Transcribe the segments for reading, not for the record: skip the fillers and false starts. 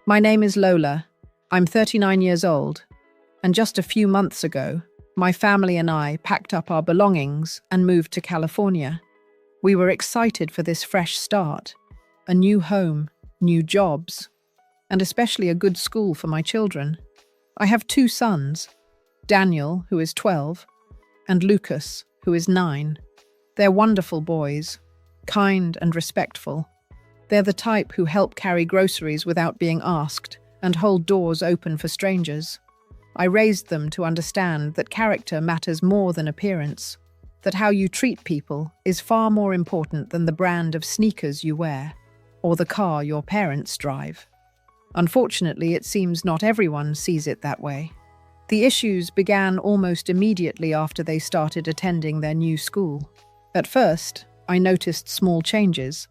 My name is Lola. I'm 39 years old, and just a few months ago, my family and I packed up our belongings and moved to California. We were excited for this fresh start, a new home, new jobs, and especially a good school for my children. I have two sons, Daniel, who is 12, and Lucas, who is 9. They're wonderful boys, kind and respectful. They're the type who help carry groceries without being asked and hold doors open for strangers. I raised them to understand that character matters more than appearance, that how you treat people is far more important than the brand of sneakers you wear or the car your parents drive. Unfortunately, it seems not everyone sees it that way. The issues began almost immediately after they started attending their new school. At first, I noticed small changes.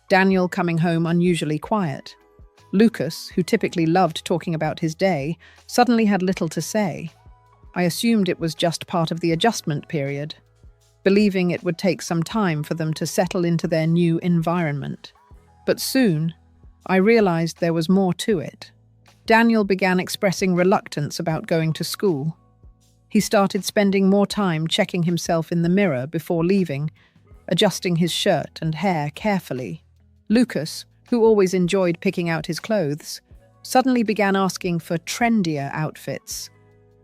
Daniel coming home unusually quiet. Lucas, who typically loved talking about his day, suddenly had little to say. I assumed it was just part of the adjustment period, believing it would take some time for them to settle into their new environment. But soon, I realized there was more to it. Daniel began expressing reluctance about going to school. He started spending more time checking himself in the mirror before leaving, adjusting his shirt and hair carefully. Lucas, who always enjoyed picking out his clothes, suddenly began asking for trendier outfits.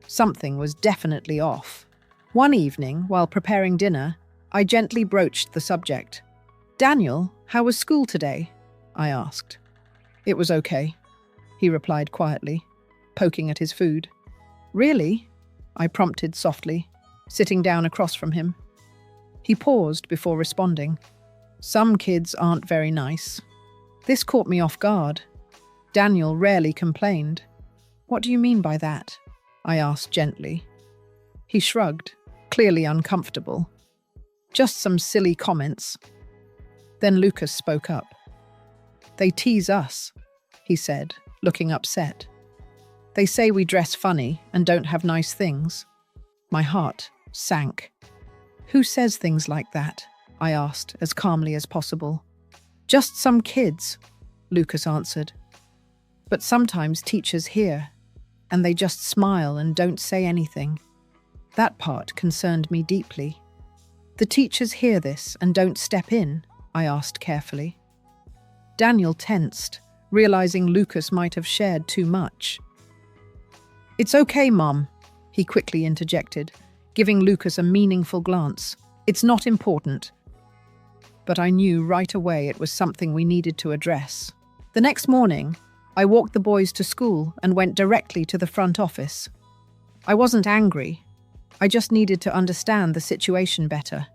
Something was definitely off. One evening, while preparing dinner, I gently broached the subject. "Daniel, how was school today?" I asked. "It was okay," he replied quietly, poking at his food. "Really?" I prompted softly, sitting down across from him. He paused before responding. "Some kids aren't very nice." This caught me off guard. Daniel rarely complained. "What do you mean by that?" I asked gently. He shrugged, clearly uncomfortable. "Just some silly comments." Then Lucas spoke up. "They tease us," he said, looking upset. "They say we dress funny and don't have nice things." My heart sank. "Who says things like that?" I asked as calmly as possible. "Just some kids," Lucas answered. "But sometimes teachers hear, and they just smile and don't say anything." That part concerned me deeply. "The teachers hear this and don't step in?" I asked carefully. Daniel tensed, realizing Lucas might have shared too much. "It's okay, Mom," he quickly interjected, giving Lucas a meaningful glance. "It's not important." But I knew right away it was something we needed to address. The next morning, I walked the boys to school and went directly to the front office. I wasn't angry. I just needed to understand the situation better.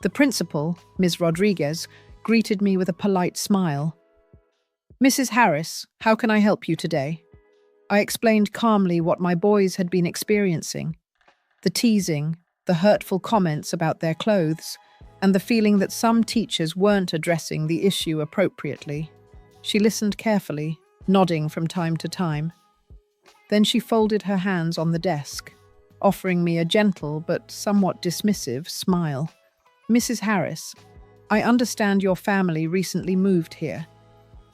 The principal, Ms. Rodriguez, greeted me with a polite smile. "Mrs. Harris, how can I help you today?" I explained calmly what my boys had been experiencing. The teasing, the hurtful comments about their clothes, and the feeling that some teachers weren't addressing the issue appropriately. She listened carefully, nodding from time to time. Then she folded her hands on the desk, offering me a gentle but somewhat dismissive smile. "Mrs. Harris, I understand your family recently moved here.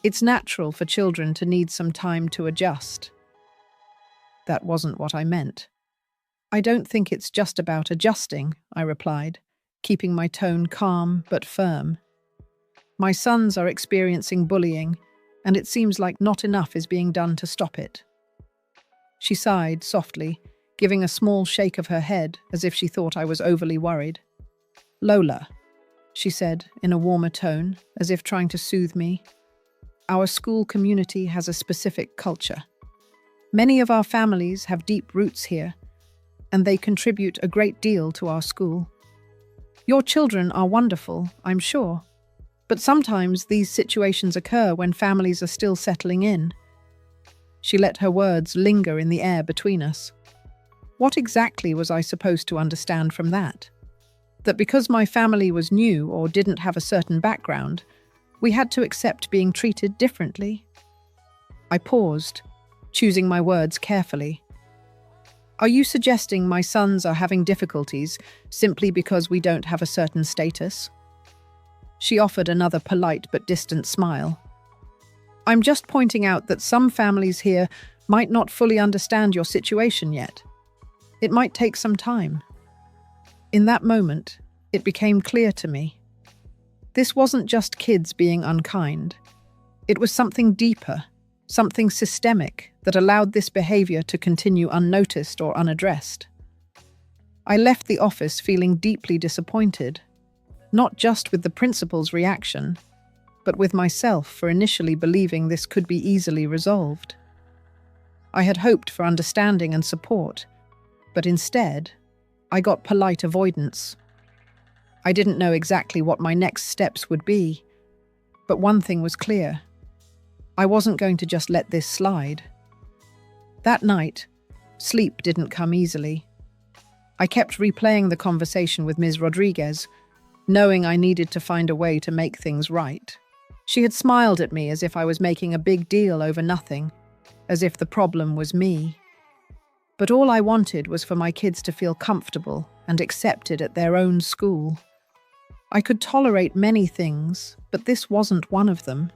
It's natural for children to need some time to adjust." That wasn't what I meant. "I don't think it's just about adjusting," I replied, keeping my tone calm but firm. "My sons are experiencing bullying, and it seems like not enough is being done to stop it." She sighed softly, giving a small shake of her head as if she thought I was overly worried. "Lola," she said in a warmer tone, as if trying to soothe me, "our school community has a specific culture. Many of our families have deep roots here, and they contribute a great deal to our school. Your children are wonderful, I'm sure, but sometimes these situations occur when families are still settling in." She let her words linger in the air between us. What exactly was I supposed to understand from that? That because my family was new or didn't have a certain background, we had to accept being treated differently? I paused, choosing my words carefully. "Are you suggesting my sons are having difficulties simply because we don't have a certain status?" She offered another polite but distant smile. I'm just pointing out that some families here might not fully understand your situation yet. It might take some time. In that moment, it became clear to me. This wasn't just kids being unkind. It was something deeper, something systemic that allowed this behavior to continue unnoticed or unaddressed. I left the office feeling deeply disappointed, not just with the principal's reaction, but with myself for initially believing this could be easily resolved. I had hoped for understanding and support, but instead, I got polite avoidance. I didn't know exactly what my next steps would be, but one thing was clear. I wasn't going to just let this slide. That night, sleep didn't come easily. I kept replaying the conversation with Ms. Rodriguez, knowing I needed to find a way to make things right. She had smiled at me as if I was making a big deal over nothing, as if the problem was me. But all I wanted was for my kids to feel comfortable and accepted at their own school. I could tolerate many things, but this wasn't one of them.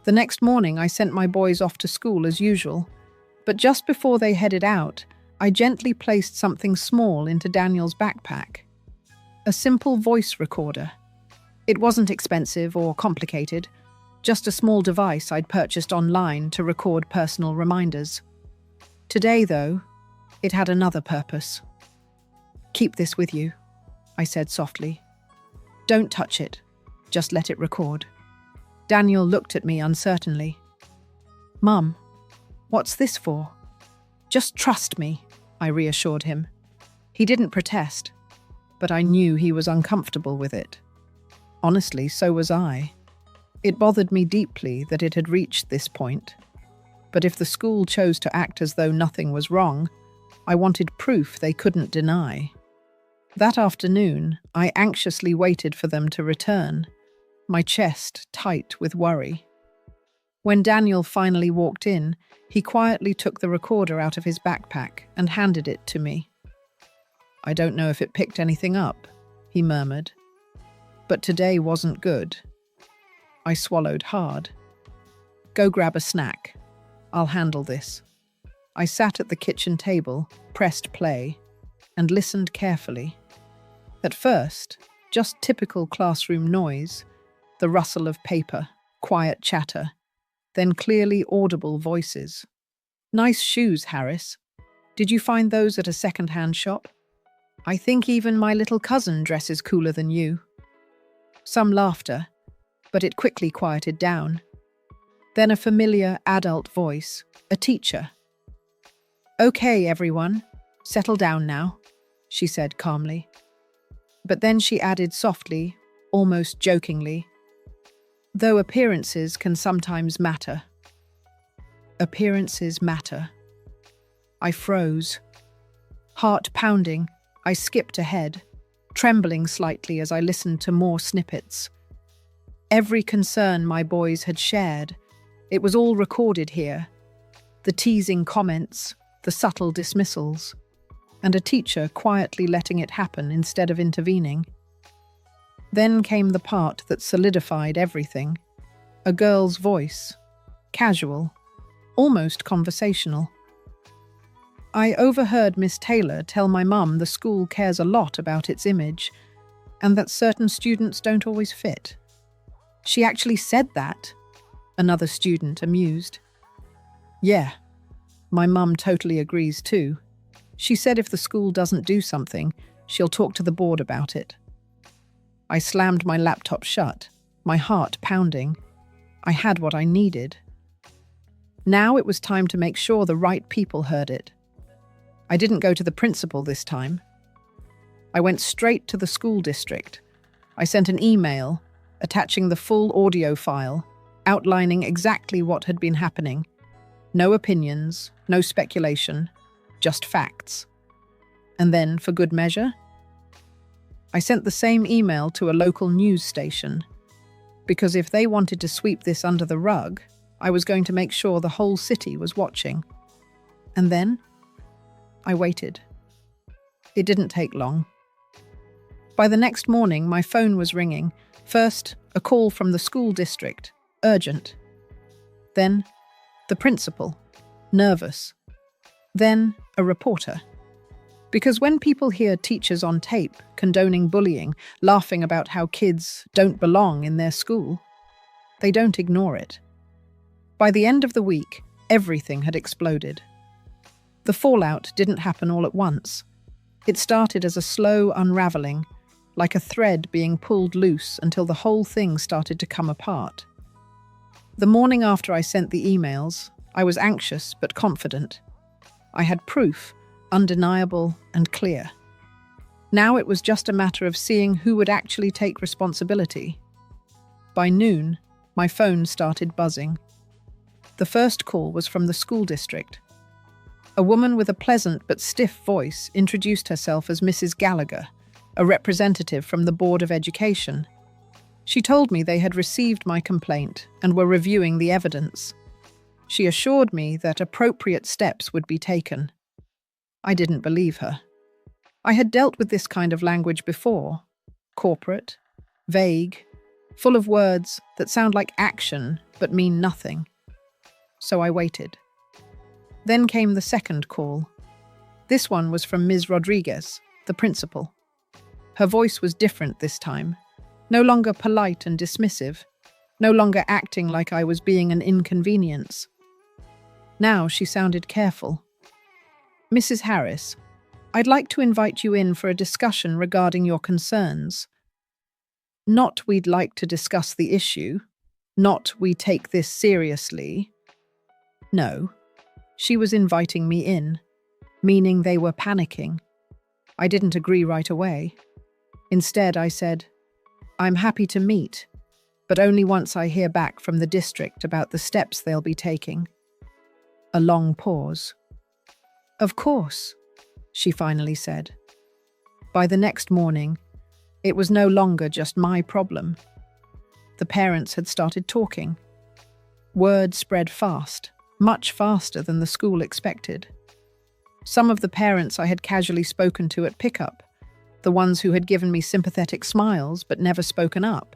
The next morning, I sent my boys off to school as usual, but just before they headed out, I gently placed something small into Daniel's backpack. A simple voice recorder. It wasn't expensive or complicated, just a small device I'd purchased online to record personal reminders. Today, though, it had another purpose. "Keep this with you," I said softly. "Don't touch it, just let it record." Daniel looked at me uncertainly. "Mum, what's this for?" "Just trust me," I reassured him. He didn't protest, but I knew he was uncomfortable with it. Honestly, so was I. It bothered me deeply that it had reached this point. But if the school chose to act as though nothing was wrong, I wanted proof they couldn't deny. That afternoon, I anxiously waited for them to return, my chest tight with worry. When Daniel finally walked in, he quietly took the recorder out of his backpack and handed it to me. "I don't know if it picked anything up," he murmured. "But today wasn't good." I swallowed hard. "Go grab a snack. I'll handle this." I sat at the kitchen table, pressed play, and listened carefully. At first, just typical classroom noise, the rustle of paper, quiet chatter, then clearly audible voices. "Nice shoes, Harris. Did you find those at a second-hand shop? I think even my little cousin dresses cooler than you." Some laughter, but it quickly quieted down. Then a familiar adult voice, a teacher. "Okay, everyone, settle down now," she said calmly. But then she added softly, almost jokingly, "Though appearances can sometimes matter." Appearances matter. I froze. Heart pounding, I skipped ahead, trembling slightly as I listened to more snippets. Every concern my boys had shared, it was all recorded here. The teasing comments, the subtle dismissals, and a teacher quietly letting it happen instead of intervening. Then came the part that solidified everything. A girl's voice. Casual. Almost conversational. I overheard Miss Taylor tell my mum the school cares a lot about its image, and that certain students don't always fit. "She actually said that?" Another student amused. "Yeah, my mum totally agrees too. She said if the school doesn't do something, she'll talk to the board about it." I slammed my laptop shut, my heart pounding. I had what I needed. Now it was time to make sure the right people heard it. I didn't go to the principal this time. I went straight to the school district. I sent an email, attaching the full audio file, outlining exactly what had been happening. No opinions, no speculation, just facts. And then, for good measure, I sent the same email to a local news station, because if they wanted to sweep this under the rug, I was going to make sure the whole city was watching. And then, I waited. It didn't take long. By the next morning, my phone was ringing. First, a call from the school district. Urgent. Then, the principal, nervous. Then, a reporter. Because when people hear teachers on tape condoning bullying, laughing about how kids don't belong in their school, they don't ignore it. By the end of the week, everything had exploded. The fallout didn't happen all at once. It started as a slow unraveling, like a thread being pulled loose until the whole thing started to come apart. The morning after I sent the emails, I was anxious but confident. I had proof, undeniable and clear. Now it was just a matter of seeing who would actually take responsibility. By noon, my phone started buzzing. The first call was from the school district. A woman with a pleasant but stiff voice introduced herself as Mrs. Gallagher, a representative from the Board of Education. She told me they had received my complaint and were reviewing the evidence. She assured me that appropriate steps would be taken. I didn't believe her. I had dealt with this kind of language before. Corporate, vague, full of words that sound like action but mean nothing. So I waited. Then came the second call. This one was from Ms. Rodriguez, the principal. Her voice was different this time, no longer polite and dismissive, no longer acting like I was being an inconvenience. Now she sounded careful. Mrs. Harris, I'd like to invite you in for a discussion regarding your concerns. Not we'd like to discuss the issue, not we take this seriously. No, she was inviting me in, meaning they were panicking. I didn't agree right away. Instead, I said, I'm happy to meet, but only once I hear back from the district about the steps they'll be taking. A long pause. Of course, she finally said. By the next morning, it was no longer just my problem. The parents had started talking. Word spread fast, much faster than the school expected. Some of the parents I had casually spoken to at pickup, the ones who had given me sympathetic smiles but never spoken up.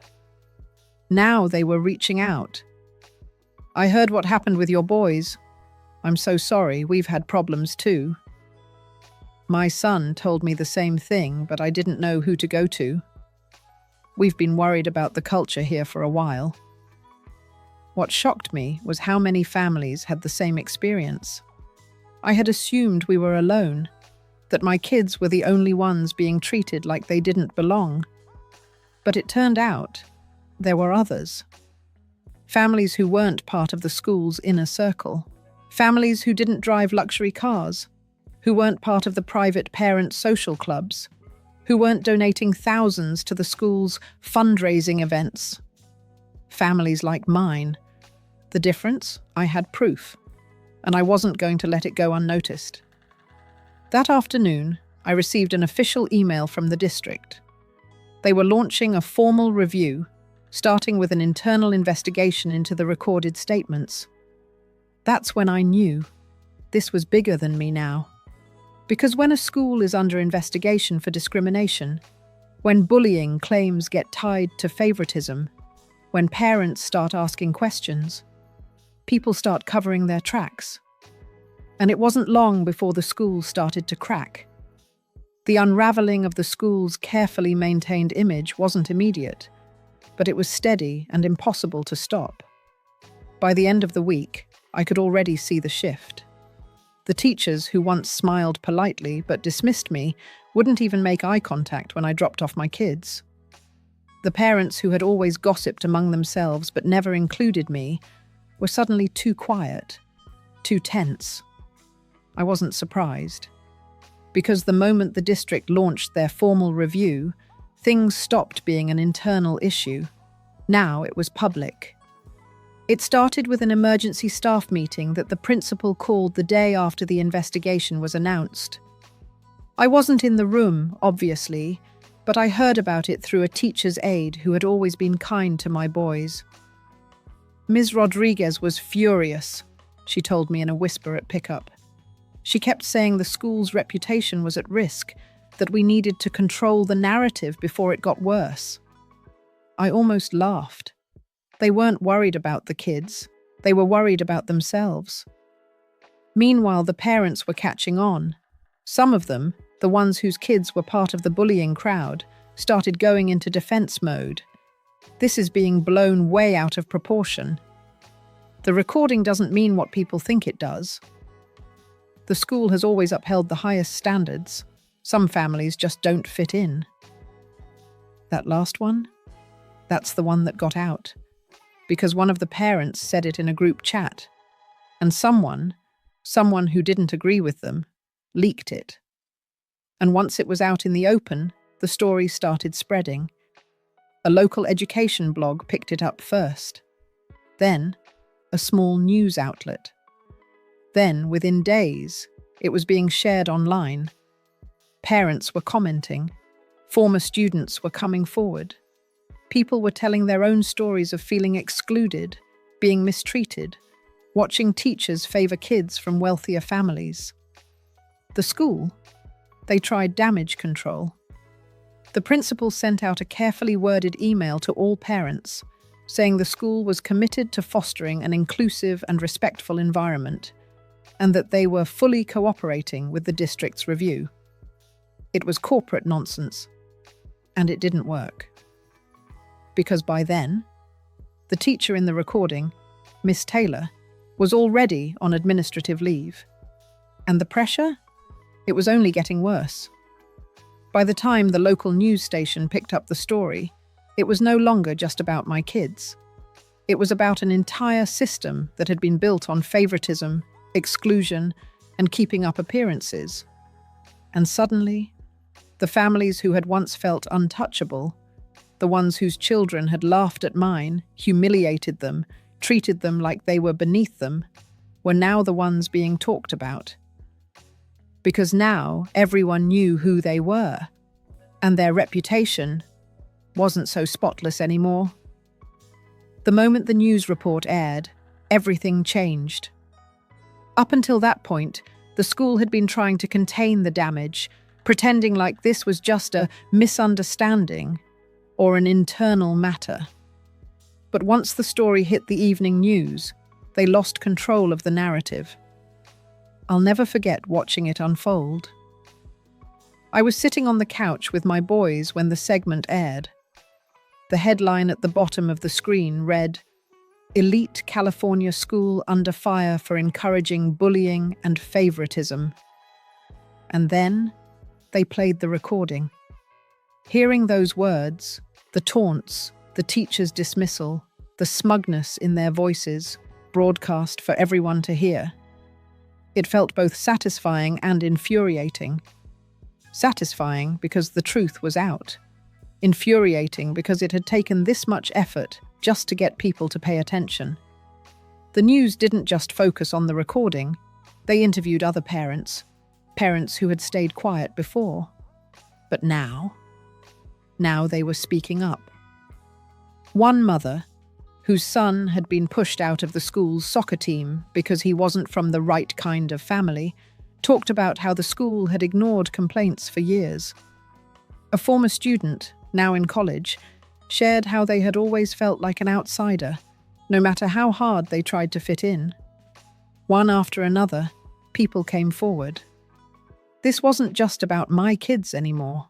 Now they were reaching out. I heard what happened with your boys. I'm so sorry, we've had problems too. My son told me the same thing, but I didn't know who to go to. We've been worried about the culture here for a while. What shocked me was how many families had the same experience. I had assumed we were alone, that my kids were the only ones being treated like they didn't belong. But it turned out there were others. Families who weren't part of the school's inner circle. Families who didn't drive luxury cars, who weren't part of the private parent social clubs, who weren't donating thousands to the school's fundraising events. Families like mine. The difference? I had proof, and I wasn't going to let it go unnoticed. That afternoon, I received an official email from the district. They were launching a formal review, starting with an internal investigation into the recorded statements. That's when I knew this was bigger than me now. Because when a school is under investigation for discrimination, when bullying claims get tied to favoritism, when parents start asking questions, people start covering their tracks. And it wasn't long before the school started to crack. The unraveling of the school's carefully maintained image wasn't immediate, but it was steady and impossible to stop. By the end of the week, I could already see the shift. The teachers who once smiled politely but dismissed me wouldn't even make eye contact when I dropped off my kids. The parents who had always gossiped among themselves but never included me were suddenly too quiet, too tense. I wasn't surprised. Because the moment the district launched their formal review, things stopped being an internal issue. Now it was public. It started with an emergency staff meeting that the principal called the day after the investigation was announced. I wasn't in the room, obviously, but I heard about it through a teacher's aide who had always been kind to my boys. Ms. Rodriguez was furious, she told me in a whisper at pickup. She kept saying the school's reputation was at risk, that we needed to control the narrative before it got worse. I almost laughed. They weren't worried about the kids. They were worried about themselves. Meanwhile, the parents were catching on. Some of them, the ones whose kids were part of the bullying crowd, started going into defense mode. This is being blown way out of proportion. The recording doesn't mean what people think it does. The school has always upheld the highest standards. Some families just don't fit in. That last one? That's the one that got out. Because one of the parents said it in a group chat. And someone who didn't agree with them, leaked it. And once it was out in the open, the story started spreading. A local education blog picked it up first. Then, a small news outlet. Then, within days, it was being shared online. Parents were commenting. Former students were coming forward. People were telling their own stories of feeling excluded, being mistreated, watching teachers favor kids from wealthier families. The school, they tried damage control. The principal sent out a carefully worded email to all parents, saying the school was committed to fostering an inclusive and respectful environment, and that they were fully cooperating with the district's review. It was corporate nonsense, and it didn't work. Because by then, the teacher in the recording, Miss Taylor, was already on administrative leave. And the pressure? It was only getting worse. By the time the local news station picked up the story, it was no longer just about my kids. It was about an entire system that had been built on favoritism, exclusion, and keeping up appearances. And suddenly, the families who had once felt untouchable, the ones whose children had laughed at mine, humiliated them, treated them like they were beneath them, were now the ones being talked about. Because now everyone knew who they were, and their reputation wasn't so spotless anymore. The moment the news report aired, everything changed. Up until that point, the school had been trying to contain the damage, pretending like this was just a misunderstanding or an internal matter. But once the story hit the evening news, they lost control of the narrative. I'll never forget watching it unfold. I was sitting on the couch with my boys when the segment aired. The headline at the bottom of the screen read, "Elite California School Under Fire for Encouraging Bullying and Favoritism." And then they played the recording. Hearing those words, the taunts, the teacher's dismissal, the smugness in their voices, broadcast for everyone to hear. It felt both satisfying and infuriating. Satisfying because the truth was out. Infuriating because it had taken this much effort just to get people to pay attention. The news didn't just focus on the recording. They interviewed other parents who had stayed quiet before. But now they were speaking up. One mother, whose son had been pushed out of the school's soccer team because he wasn't from the right kind of family, talked about how the school had ignored complaints for years. A former student, now in college, shared how they had always felt like an outsider, no matter how hard they tried to fit in. One after another, people came forward. This wasn't just about my kids anymore.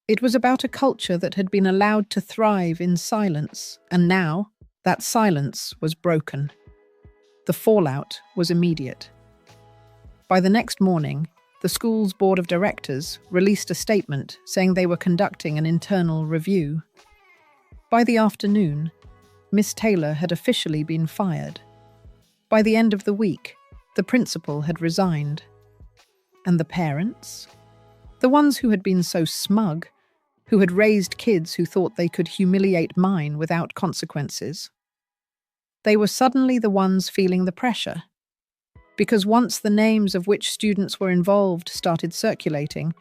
It was about a culture that had been allowed to thrive in silence, and now that silence was broken. The fallout was immediate. By the next morning, the school's board of directors released a statement saying they were conducting an internal review. By the afternoon, Miss Taylor had officially been fired. By the end of the week, the principal had resigned. And the parents? The ones who had been so smug, who had raised kids who thought they could humiliate mine without consequences. They were suddenly the ones feeling the pressure. Because once the names of which students were involved started circulating,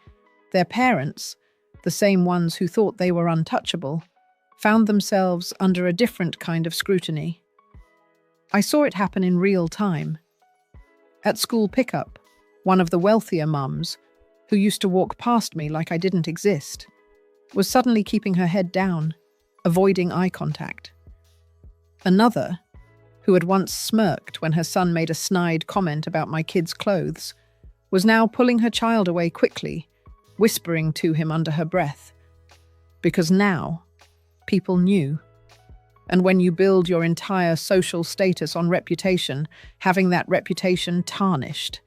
their parents, the same ones who thought they were untouchable, found themselves under a different kind of scrutiny. I saw it happen in real time. At school pickup, one of the wealthier mums, who used to walk past me like I didn't exist, was suddenly keeping her head down, avoiding eye contact. Another, who had once smirked when her son made a snide comment about my kid's clothes, was now pulling her child away quickly, whispering to him under her breath. Because now, people knew. And when you build your entire social status on reputation, having that reputation tarnished,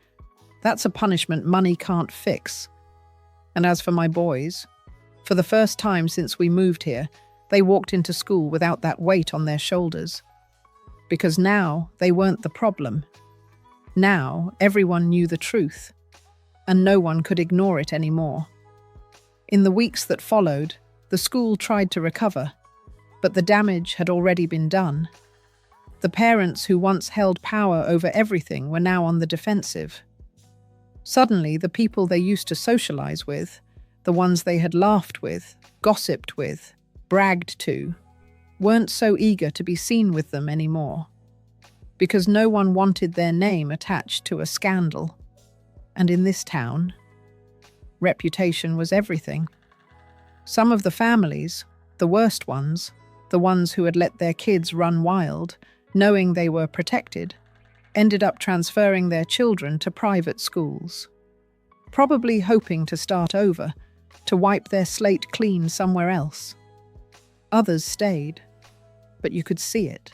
that's a punishment money can't fix. And as for my boys, for the first time since we moved here, they walked into school without that weight on their shoulders. Because now they weren't the problem. Now everyone knew the truth, and no one could ignore it anymore. In the weeks that followed, the school tried to recover, but the damage had already been done. The parents who once held power over everything were now on the defensive. Suddenly, the people they used to socialize with, the ones they had laughed with, gossiped with, bragged to, weren't so eager to be seen with them anymore. Because no one wanted their name attached to a scandal. And in this town, reputation was everything. Some of the families, the worst ones, the ones who had let their kids run wild, knowing they were protected, ended up transferring their children to private schools. Probably hoping to start over, to wipe their slate clean somewhere else. Others stayed, but you could see it.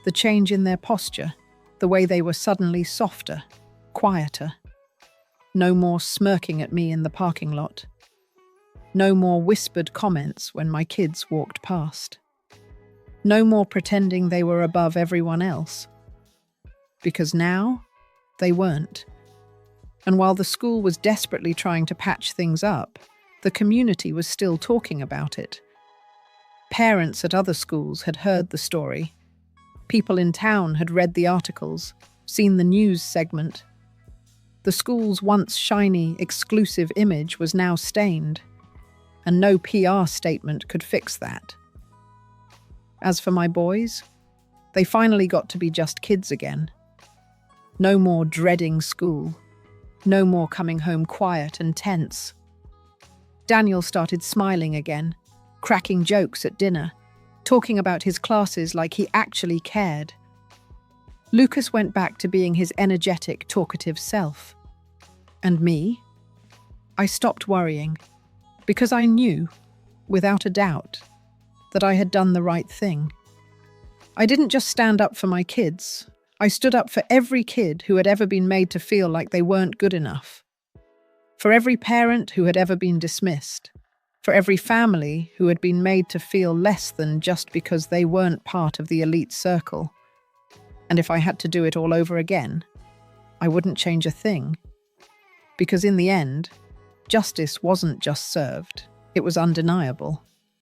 The change in their posture, the way they were suddenly softer, quieter. No more smirking at me in the parking lot. No more whispered comments when my kids walked past. No more pretending they were above everyone else. Because now, they weren't. And while the school was desperately trying to patch things up, the community was still talking about it. Parents at other schools had heard the story. People in town had read the articles, seen the news segment. The school's once shiny, exclusive image was now stained, and no PR statement could fix that. As for my boys, they finally got to be just kids again. No more dreading school. No more coming home quiet and tense. Daniel started smiling again, cracking jokes at dinner, talking about his classes like he actually cared. Lucas went back to being his energetic, talkative self. And me? I stopped worrying, because I knew, without a doubt, that I had done the right thing. I didn't just stand up for my kids. I stood up for every kid who had ever been made to feel like they weren't good enough. For every parent who had ever been dismissed. For every family who had been made to feel less than just because they weren't part of the elite circle. And if I had to do it all over again, I wouldn't change a thing. Because in the end, justice wasn't just served, it was undeniable.